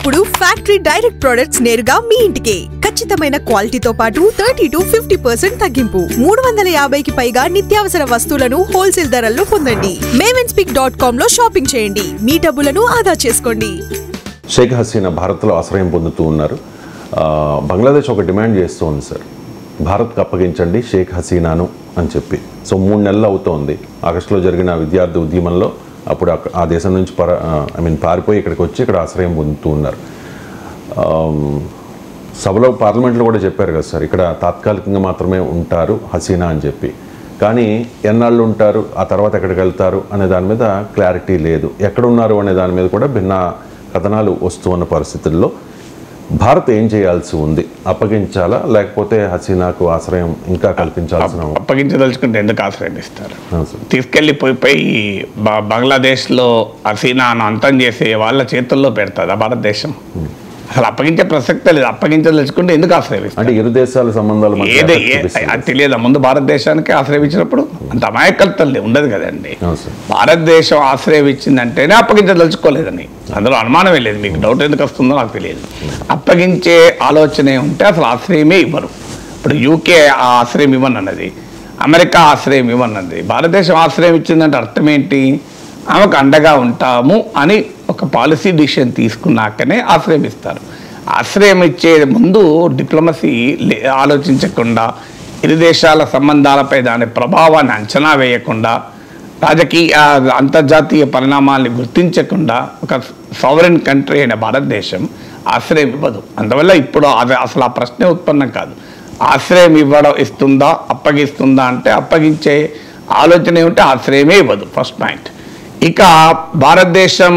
ఇప్పుడు factory direct products నేరుగా మీ ఇంటికే ఖచ్చితమైన క్వాలిటీతో పాటు 30 to 50% తగ్గింపు 350కి పైగా నిత్యావసర వస్తువులను హోల్సేల్ ధరల్లో పొందండి. mavenSpeak.com లో షాపింగ్ చేయండి. మీ డబ్బులను ఆదా చేసుకోండి. షేక్ హసీనా భారత్లో ఆశ్రయం పొందుతూ ఉన్నారు. బంగ్లాదేశ్ ఒక డిమాండ్ చేస్తోంది సార్, భారత్కు అప్పగించండి షేక్ హసీనాను అని చెప్పి. సో 3 నెలలు అవుతోంది. ఆగస్టులో జరిగిన విద్యార్థి ఉద్యమంలో అప్పుడు ఆ దేశం నుంచి పారిపోయి ఇక్కడికి వచ్చి ఇక్కడ ఆశ్రయం పొందుతూ ఉన్నారు. సభలో పార్లమెంట్లో కూడా చెప్పారు కదా సార్, ఇక్కడ తాత్కాలికంగా మాత్రమే ఉంటారు హసీనా అని చెప్పి. కానీ ఎన్నాళ్ళు ఉంటారు, ఆ తర్వాత ఎక్కడికి వెళ్తారు అనే దాని మీద క్లారిటీ లేదు. ఎక్కడున్నారు అనే దాని మీద కూడా భిన్న కథనాలు వస్తూ ఉన్న పరిస్థితుల్లో భారత్ ఏం చేయాల్సి ఉంది? అప్పగించాలా లేకపోతే హసీనాకు ఆశ్రయం ఇంకా కల్పించాల్సిన? అప్పగించదలుచుకుంటే ఎందుకు ఆశ్రయం ఇస్తారు? తీసుకెళ్ళి పోయి బంగ్లాదేశ్లో హసీనాను అంతం చేసే వాళ్ళ చేతుల్లో పెడతారా భారతదేశం? అసలు అప్పగించే ప్రసక్తే లేదు. అప్పగించదలుచుకుంటే ఎందుకు ఆశ్రయిస్తారు? అంటే ఇరు దేశాల సంబంధాలు తెలియదా? ముందు భారతదేశానికి ఆశ్రయించినప్పుడు అంత అమాయకత్వం ఉండదు కదండి. భారతదేశం ఆశ్రయం ఇచ్చిందంటేనే అప్పగించదలుచుకోలేదని అందులో అనుమానమే లేదు. మీకు డౌట్ ఎందుకు వస్తుందో నాకు తెలియదు. అప్పగించే ఆలోచనే ఉంటే అసలు ఆశ్రయమే ఇవ్వరు. ఇప్పుడు యూకే ఆశ్రయం ఇవ్వనన్నది, అమెరికా ఆశ్రయం ఇవ్వనన్నది. భారతదేశం ఆశ్రయం ఇచ్చిందంటే అర్థం ఏంటి? ఆమెకు అండగా ఉంటాము అని ఒక పాలసీ డిసిషన్ తీసుకున్నాకనే ఆశ్రయం ఇస్తారు. ఆశ్రయం ఇచ్చే ముందు డిప్లొమసీ ఆలోచించకుండా, ఇరు దేశాల సంబంధాలపై దాని ప్రభావాన్ని అంచనా వేయకుండా, రాజకీయ అంతర్జాతీయ పరిణామాల్ని గుర్తించకుండా ఒక సావరెన్ కంట్రీ అయిన భారతదేశం ఆశ్రయం ఇవ్వదు. అందువల్ల ఇప్పుడు అసలు ఆ ప్రశ్నే ఉత్పన్నం కాదు. ఆశ్రయం ఇస్తుందా అప్పగిస్తుందా అంటే అప్పగించే ఆలోచన ఏమిటంటే ఆశ్రయమే ఇవ్వదు. First point. ఇక భారతదేశం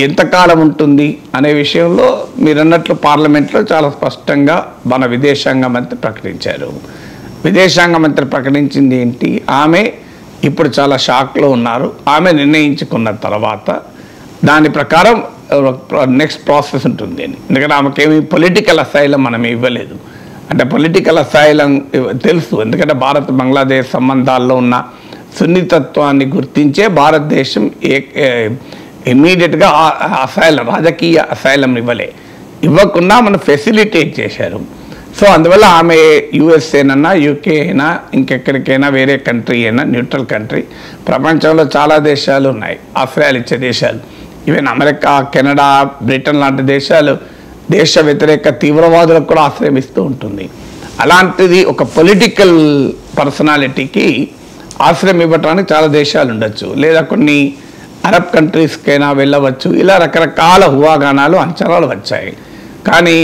ఎంతకాలం ఉంటుంది అనే విషయంలో మీరు అన్నట్లు పార్లమెంట్లో చాలా స్పష్టంగా మన విదేశాంగ మంత్రి ప్రకటించారు. విదేశాంగ మంత్రి ప్రకటించింది ఏంటి? ఆమె ఇప్పుడు చాలా షాక్లో ఉన్నారు. ఆమె నిర్ణయించుకున్న తర్వాత దాని ప్రకారం నెక్స్ట్ ప్రాసెస్ ఉంటుంది అని. ఎందుకంటే ఆమెకేమి పొలిటికల్ అసైలం మనం ఇవ్వలేదు. అంటే పొలిటికల్ అసైలం తెలుసు, ఎందుకంటే భారత్ బంగ్లాదేశ్ సంబంధాల్లో ఉన్న సున్నితత్వాన్ని గుర్తించే భారతదేశం ఇమ్మీడియట్గా అసైలం, రాజకీయ అసైలం ఇవ్వకుండా మనం ఫెసిలిటేట్ చేశారు. సో అందువల్ల ఆమె యుఎస్ఏనన్నా యూకే అయినా ఇంకెక్కడికైనా వేరే కంట్రీ అయినా న్యూట్రల్ కంట్రీ, ప్రపంచంలో చాలా దేశాలు ఉన్నాయి ఆశ్రయాలు ఇచ్చే దేశాలు. ఈవెన్ అమెరికా, కెనడా, బ్రిటన్ లాంటి దేశాలు దేశ వ్యతిరేక తీవ్రవాదులకు కూడా ఆశ్రయం ఇస్తూ ఉంటుంది. అలాంటిది ఒక పొలిటికల్ పర్సనాలిటీకి ఆశ్రయం ఇవ్వటానికి చాలా దేశాలు ఉండొచ్చు, లేదా కొన్ని అరబ్ కంట్రీస్కైనా వెళ్ళవచ్చు. ఇలా రకరకాల ఊహాగానాలు, అంచనాలు వచ్చాయి. కానీ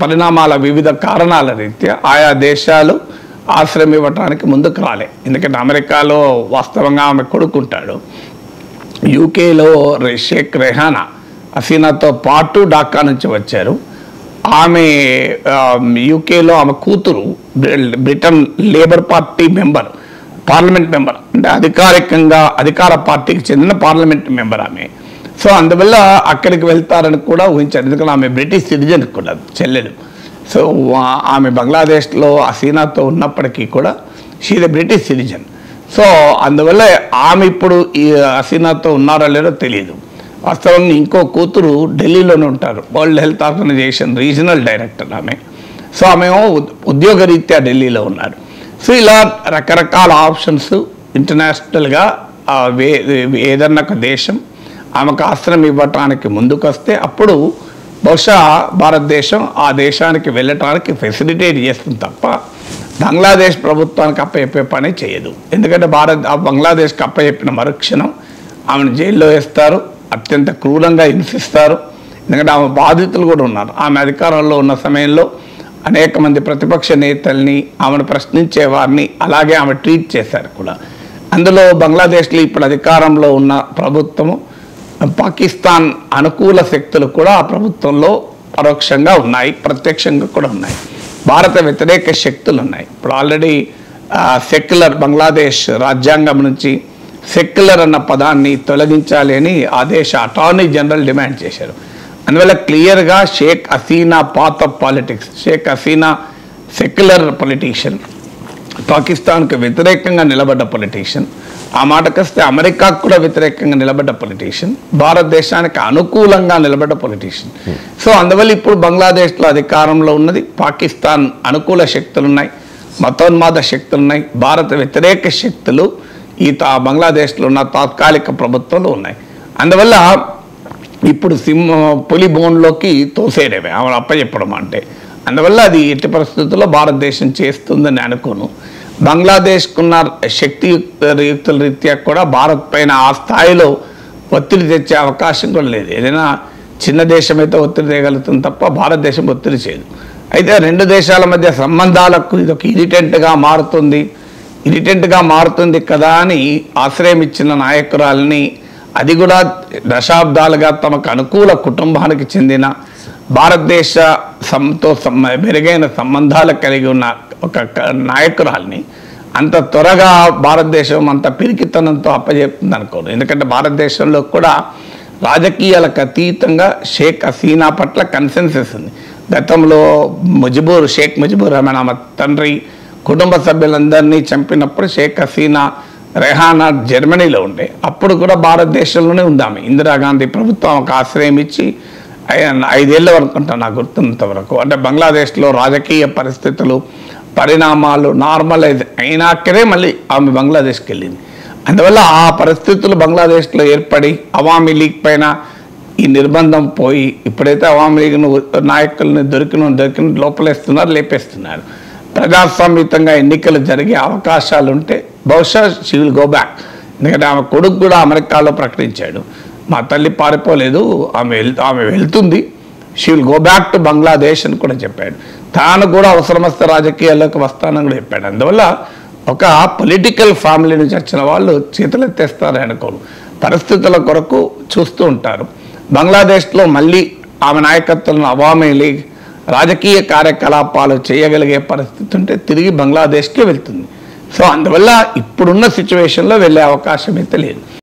పరిణామాల వివిధ కారణాల రీత్యా ఆయా దేశాలు ఆశ్రయం ఇవ్వటానికి ముందుకు రాలే. ఎందుకంటే అమెరికాలో వాస్తవంగా ఆమె కొడుకుంటాడు, యూకేలో షేక్ రెహానా హసీనాతో పాటు ఢాకా నుంచి వచ్చారు. ఆమె యూకేలో ఆమె కూతురు Britain labour party member, parliament member, అంటే అధికారికంగా అధికార పార్టీకి చెందిన పార్లమెంట్ మెంబర్ ఆమె. సో అందువల్ల అక్కడికి వెళ్తారని కూడా ఊహించారు. ఎందుకంటే ఆమె బ్రిటిష్ సిటిజన్ కూడా చెల్లెలు. సో ఆమె బంగ్లాదేశ్లో హసీనాతో ఉన్నప్పటికీ కూడా she is a British citizen. So అందువల్ల ఆమె ఇప్పుడు ఈ హసీనాతో ఉన్నారో లేదో తెలియదు. వాస్తవంగా ఇంకో కూతురు ఢిల్లీలోనే ఉంటారు, World Health Organization regional director ఆమె. సో ఆమె ఉద్యోగరీత్యా ఢిల్లీలో ఉన్నారు. సో ఇలా రకరకాల ఆప్షన్స్ ఇంటర్నేషనల్గా ఏదన్నా ఒక దేశం ఆమెకు ఆశ్రయం ఇవ్వటానికి ముందుకు వస్తే అప్పుడు బహుశా భారతదేశం ఆ దేశానికి వెళ్ళటానికి ఫెసిలిటేట్ చేస్తుంది తప్ప బంగ్లాదేశ్ ప్రభుత్వానికి అప్పచెప్పే పని చేయదు. ఎందుకంటే బంగ్లాదేశ్కి అప్పచెప్పిన మరుక్షణం ఆమెను జైల్లో వేస్తారు, అత్యంత క్రూరంగా హింసిస్తారు. ఎందుకంటే ఆమె బాధితులు కూడా ఉన్నారు. ఆమె అధికారంలో ఉన్న సమయంలో అనేక మంది ప్రతిపక్ష నేతల్ని, ఆమెను ప్రశ్నించే వారిని అలాగే ఆమె ట్రీట్ చేశారు కూడా. అందులో బంగ్లాదేశ్లో ఇప్పుడు అధికారంలో ఉన్న ప్రభుత్వము పాకిస్తాన్ అనుకూల శక్తులు కూడా ఆ ప్రభుత్వంలో పరోక్షంగా ఉన్నాయి, ప్రత్యక్షంగా కూడా ఉన్నాయి. భారత వ్యతిరేక శక్తులు ఉన్నాయి. ఇప్పుడు ఆల్రెడీ సెక్యులర్ బంగ్లాదేశ్ రాజ్యాంగం నుంచి సెక్యులర్ అన్న పదాన్ని తొలగించాలి అని ఆ దేశ అటార్నీ జనరల్ డిమాండ్ చేశారు. అందువల్ల క్లియర్గా Sheikh Hasina path of politics, Sheikh Hasina secular politician, పాకిస్తాన్కు వ్యతిరేకంగా నిలబడ్డ పొలిటీషియన్, ఆ మాటకొస్తే అమెరికాకు కూడా వ్యతిరేకంగా నిలబడ్డ పొలిటీషియన్, భారతదేశానికి అనుకూలంగా నిలబడ్డ పొలిటీషియన్. సో అందువల్ల ఇప్పుడు బంగ్లాదేశ్లో అధికారంలో ఉన్నది పాకిస్తాన్ అనుకూల శక్తులు ఉన్నాయి, మతోన్మాద శక్తులు ఉన్నాయి, భారత వ్యతిరేక శక్తులు ఈ బంగ్లాదేశ్లో ఉన్న తాత్కాలిక ప్రభుత్వాలు ఉన్నాయి. అందువల్ల ఇప్పుడు పులి బోన్లోకి తోసేయడమే ఆమె అప్పచెప్పడం అంటే. అందువల్ల అది ఎట్టి పరిస్థితుల్లో భారతదేశం చేస్తుందని అనుకోను. బంగ్లాదేశ్కున్న శక్తియుక్తుల రీత్యా కూడా భారత్ పైన ఆ స్థాయిలో ఒత్తిడి తెచ్చే అవకాశం కూడా లేదు. ఏదైనా చిన్న దేశం అయితే ఒత్తిడి తేగలుగుతుంది తప్ప భారతదేశం ఒత్తిడి చేయదు. అయితే రెండు దేశాల మధ్య సంబంధాలకు ఇది ఒక ఇరిటెంట్గా మారుతుంది కదా అని ఆశ్రయం ఇచ్చిన నాయకురాలని, అది కూడా దశాబ్దాలుగా తమకు అనుకూల కుటుంబానికి చెందిన భారతదేశంతో మెరుగైన సంబంధాలు కలిగి ఉన్న ఒక నాయకురాల్ని అంత త్వరగా భారతదేశం అంత పిరికితనంతో అప్పచెప్తుంది అనుకోను. ఎందుకంటే భారతదేశంలో కూడా రాజకీయాలకు అతీతంగా షేక్ హసీనా పట్ల కన్సెన్సస్ ఉంది. గతంలో షేక్ ముజిబుర్ రహమాన్ ఆమె తండ్రి కుటుంబ సభ్యులందరినీ చంపినప్పుడు షేక్ హసీనా రెహానా జర్మనీలో ఉండే, అప్పుడు కూడా భారతదేశంలోనే ఉందామె. ఇందిరాగాంధీ ప్రభుత్వం ఒక ఆశ్రయం ఇచ్చి 5 ఏళ్ళ వరకు ఉంటా నాకు గుర్తున్నంత వరకు. అంటే బంగ్లాదేశ్లో రాజకీయ పరిస్థితులు పరిణామాలు నార్మలైజ్ అయినాకనే మళ్ళీ ఆమె బంగ్లాదేశ్కి వెళ్ళింది. అందువల్ల ఆ పరిస్థితులు బంగ్లాదేశ్లో ఏర్పడి అవామీ లీగ్ పైన ఈ నిర్బంధం పోయి ఇప్పుడైతే అవామీ లీగ్ నాయకుల్ని దొరికిన లోపలేస్తున్నారు, లేపేస్తున్నారు. ప్రజాస్వామ్యతంగా ఎన్నికలు జరిగే అవకాశాలు ఉంటే బహుశా షీ విల్ గో బ్యాక్. ఎందుకంటే ఆమె కొడుకు కూడా అమెరికాలో ప్రకటించాడు, మా తల్లి పారిపోలేదు, ఆమె వెళ్తుంది, she will go back to Bangladesh అని కూడా చెప్పాడు. తాను కూడా అవసరమస్తే రాజకీయాల్లోకి వస్తానని కూడా చెప్పాడు. అందువల్ల ఒక పొలిటికల్ ఫ్యామిలీ నుంచి వచ్చిన వాళ్ళు చేతులెత్తేస్తారు అనుకోరు, పరిస్థితుల కొరకు చూస్తూ ఉంటారు. బంగ్లాదేశ్లో మళ్ళీ ఆమె నాయకత్వంలో అవామీ లీగ్ రాజకీయ కార్యకలాపాలు చేయగలిగే పరిస్థితి ఉంటే తిరిగి బంగ్లాదేశ్కే వెళ్తుంది. సో అందువల్ల ఇప్పుడున్న సిచ్యువేషన్లో వెళ్ళే అవకాశం అయితే లేదు.